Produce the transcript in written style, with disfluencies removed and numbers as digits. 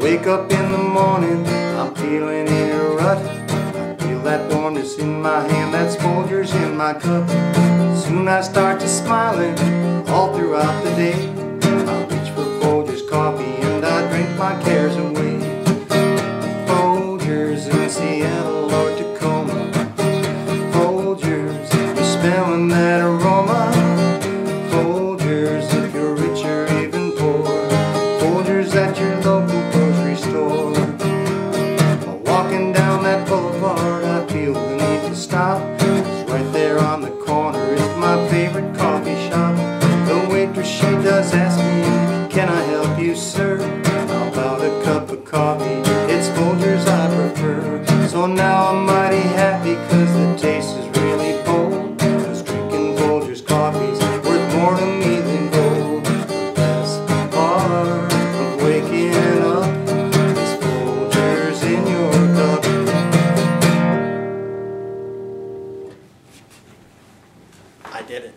Wake up in the morning, I'm feeling in a rut. I feel that warmness in my hand, that Folgers in my cup. Soon I start to smiling all throughout the day. I reach for Folgers coffee and I drink my cares away. Folgers in Seattle or Tacoma, Folgers, you're smelling that aroma. Folgers if you're rich or even poor, Folgers at your local grocery store. Walking down that boulevard, I feel the need to stop. It's right there on the corner, it's my favorite coffee shop. The waitress, she does ask me, can I help you, sir? How about a cup of coffee? It's Folgers I prefer. So now I'm mighty happy cause the taste is really bold. Cause drinking Folgers coffee's worth more to me than gold. The best part of waking up is Folgers in your cup. I did it.